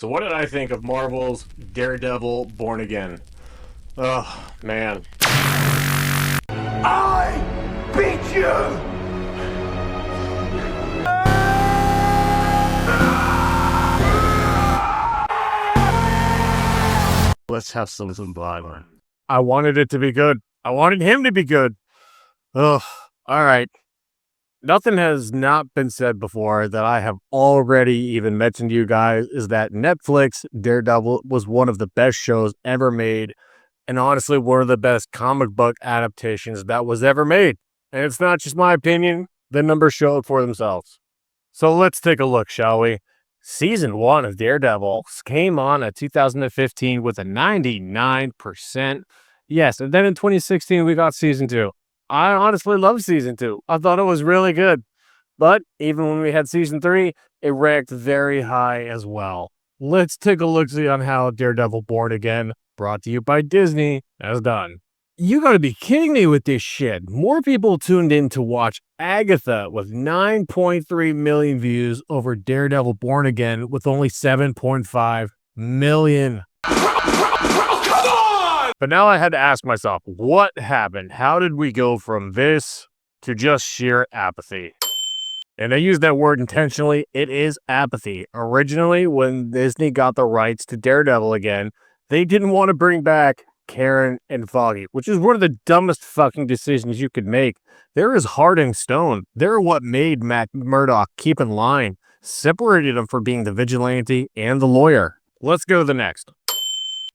So what did I think of Marvel's Daredevil Born Again? Oh, man. I beat you! Let's have some blood. I wanted it to be good. I wanted him to be good. Ugh. All right. Nothing has not been said before that I have already even mentioned to you guys is that Netflix Daredevil was one of the best shows ever made, and honestly one of the best comic book adaptations that was ever made. And it's not just my opinion, the numbers show it for themselves. So let's take a look, shall we? Season 1 of Daredevil came on in 2015 with a 99%. Yes, and then in 2016 we got Season 2. I honestly love Season 2. I thought it was really good. But even when we had Season 3, it ranked very high as well. Let's take a look-see on how Daredevil Born Again, brought to you by Disney, has done. You gotta be kidding me with this shit. More people tuned in to watch Agatha with 9.3 million views over Daredevil Born Again with only 7.5 million. But now I had to ask myself, what happened? How did we go from this to just sheer apathy? And I use that word intentionally. It is apathy. Originally, when Disney got the rights to Daredevil again, they didn't want to bring back Karen and Foggy, which is one of the dumbest fucking decisions you could make. They're as hard and stone. They're what made Matt Murdock keep in line, separated him from being the vigilante and the lawyer. Let's go to the next.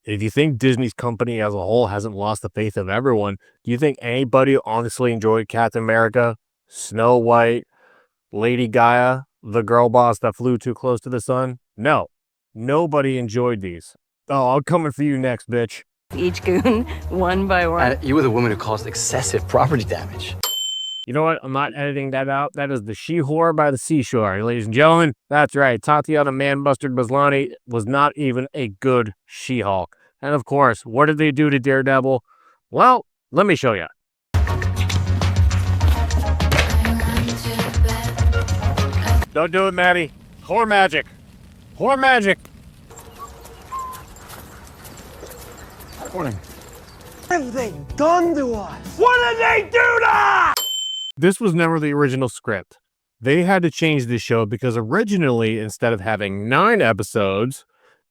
If you think Disney's company as a whole hasn't lost the faith of everyone, do you think anybody honestly enjoyed Captain America, Snow White, Lady Gaia, the girl boss that flew too close to the sun? No. Nobody enjoyed these. Oh, I'm coming for you next, bitch. Each goon, one by one. You were the woman who caused excessive property damage. You know what? I'm not editing that out. That is the she-whore by the seashore, ladies and gentlemen. That's right. Tatiana Man-Mustard Maslany was not even a good She-Hulk. And of course, what did they do to Daredevil? Well, let me show you. Don't do it, Maddie. Whore magic. Whore magic. Morning. What have they done to us? What did they do to us? This was never the original script. They had to change the show because originally, instead of having 9 episodes,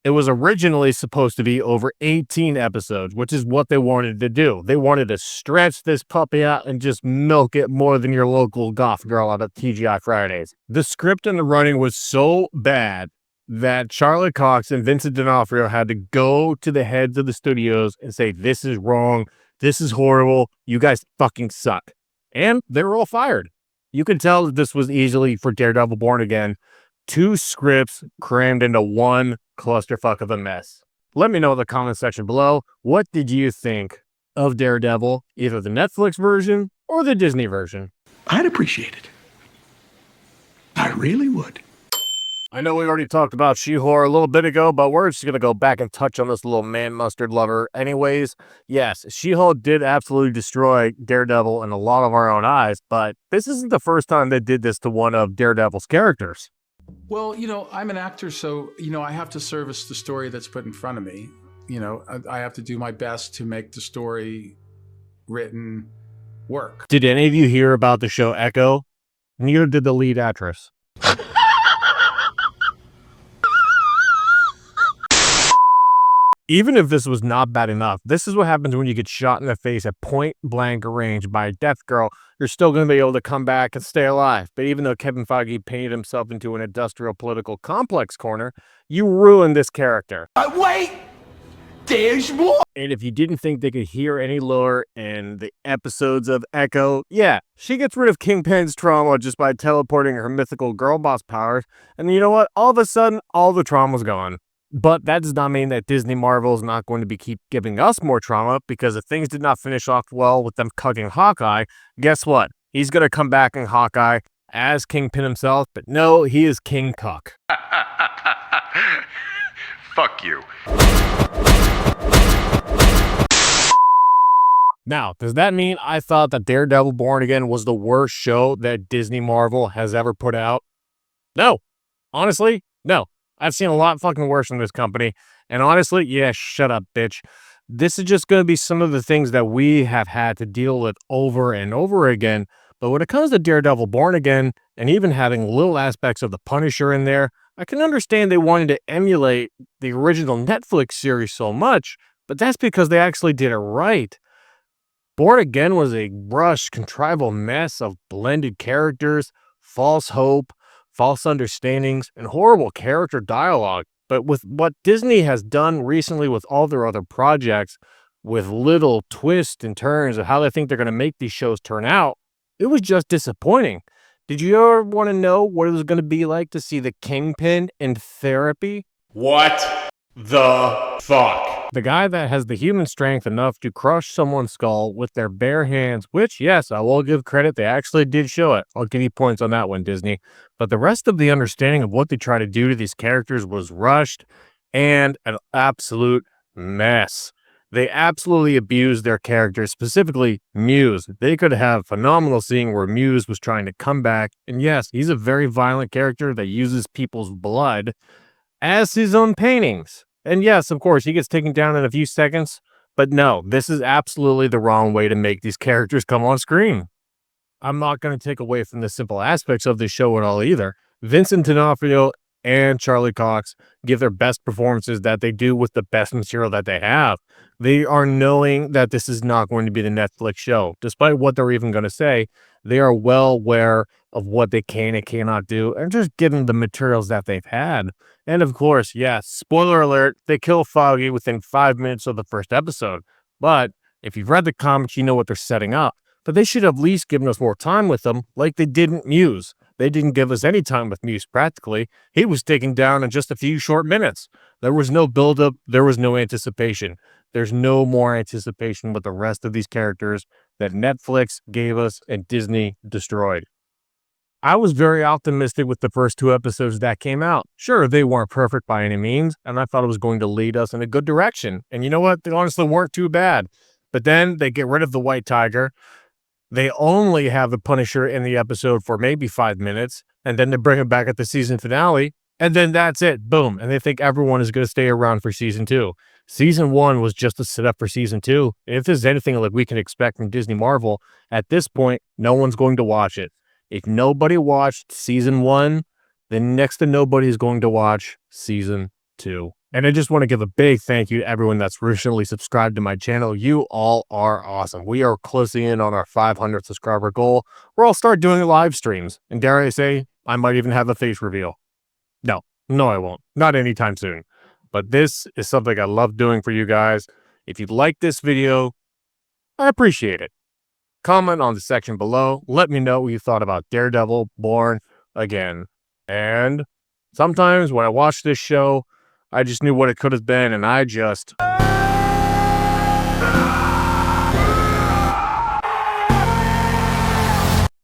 it was originally supposed to be over 18 episodes, which is what they wanted to do. They wanted to stretch this puppy out and just milk it more than your local goth girl out of TGI Fridays. The script and the writing was so bad that Charlie Cox and Vincent D'Onofrio had to go to the heads of the studios and say, this is wrong, this is horrible, you guys fucking suck. And they were all fired. You can tell that this was easily, for Daredevil Born Again, 2 scripts crammed into one clusterfuck of a mess. Let me know in the comment section below, what did you think of Daredevil, either the Netflix version or the Disney version? I'd appreciate it. I really would. I know we already talked about She-Whore a little bit ago, but we're just going to go back and touch on this little man-mustard lover anyways. Yes, She-Hulk did absolutely destroy Daredevil in a lot of our own eyes, but this isn't the first time they did this to one of Daredevil's characters. Well, I'm an actor, so, I have to service the story that's put in front of me. I have to do my best to make the story written work. Did any of you hear about the show Echo? Neither did the lead actress. Even if this was not bad enough, this is what happens when you get shot in the face at point-blank range by a death girl. You're still going to be able to come back and stay alive. But even though Kevin Feige painted himself into an industrial political complex corner, you ruined this character. Wait! There's more! And if you didn't think they could hear any lower in the episodes of Echo, yeah, she gets rid of Kingpin's trauma just by teleporting her mythical girl boss powers. And you know what? All of a sudden, all the trauma's gone. But that does not mean that Disney Marvel is not going to keep giving us more trauma, because if things did not finish off well with them cucking Hawkeye, guess what? He's going to come back in Hawkeye as Kingpin himself, but no, he is King Cuck. Fuck you. Now, does that mean I thought that Daredevil Born Again was the worst show that Disney Marvel has ever put out? No. Honestly, no. I've seen a lot fucking worse in this company. And honestly, yeah, shut up, bitch. This is just going to be some of the things that we have had to deal with over and over again. But when it comes to Daredevil Born Again, and even having little aspects of the Punisher in there, I can understand they wanted to emulate the original Netflix series so much, but that's because they actually did it right. Born Again was a rushed, contrived mess of blended characters, false hope, false understandings, and horrible character dialogue. But with what Disney has done recently with all their other projects, with little twists and turns of how they think they're going to make these shows turn out, it was just disappointing. Did you ever want to know what it was going to be like to see the Kingpin in therapy? What the fuck? The guy that has the human strength enough to crush someone's skull with their bare hands, which, yes, I will give credit, they actually did show it. I'll give you points on that one, Disney. But the rest of the understanding of what they try to do to these characters was rushed and an absolute mess. They absolutely abused their characters, specifically Muse. They could have a phenomenal scene where Muse was trying to come back. And yes, he's a very violent character that uses people's blood as his own paintings. And yes, of course, he gets taken down in a few seconds. But no, this is absolutely the wrong way to make these characters come on screen. I'm not going to take away from the simple aspects of this show at all either. Vincent D'Onofrio and Charlie Cox give their best performances that they do with the best material that they have. They are knowing that this is not going to be the Netflix show. Despite what they're even going to say, they are well aware of what they can and cannot do, and just given the materials that they've had. And of course, yes, spoiler alert, they kill Foggy within 5 minutes of the first episode. But if you've read the comics, you know what they're setting up. But they should have at least given us more time with them, like they didn't Muse. They didn't give us any time with Muse practically. He was taken down in just a few short minutes. There was no buildup. There was no anticipation. There's no more anticipation with the rest of these characters that Netflix gave us and Disney destroyed. I was very optimistic with the first 2 episodes that came out. Sure, they weren't perfect by any means, and I thought it was going to lead us in a good direction. And you know what? They honestly weren't too bad. But then they get rid of the White Tiger. They only have the Punisher in the episode for maybe 5 minutes, and then they bring him back at the season finale, and then that's it. Boom. And they think everyone is going to stay around for season 2. Season 1 was just a setup for season 2. If there's anything like we can expect from Disney Marvel, at this point, no one's going to watch it. If nobody watched season 1, then next to nobody is going to watch season 2. And I just want to give a big thank you to everyone that's recently subscribed to my channel. You all are awesome. We are closing in on our 500 subscriber goal, where I'll start doing live streams. And dare I say, I might even have a face reveal. No, I won't. Not anytime soon. But this is something I love doing for you guys. If you like this video, I appreciate it. Comment on the section below. Let me know what you thought about Daredevil Born Again. And sometimes when I watch this show, I just knew what it could have been, and I just...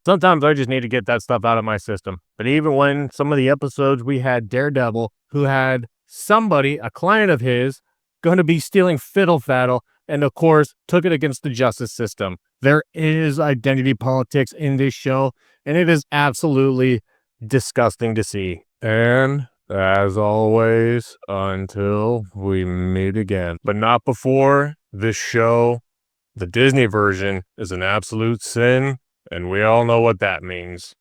Sometimes I just need to get that stuff out of my system. But even when some of the episodes we had Daredevil, who had somebody, a client of his, going to be stealing fiddle faddle, and of course, took it against the justice system. There is identity politics in this show, and it is absolutely disgusting to see. And as always, until we meet again. But not before this show, the Disney version, is an absolute sin, and we all know what that means.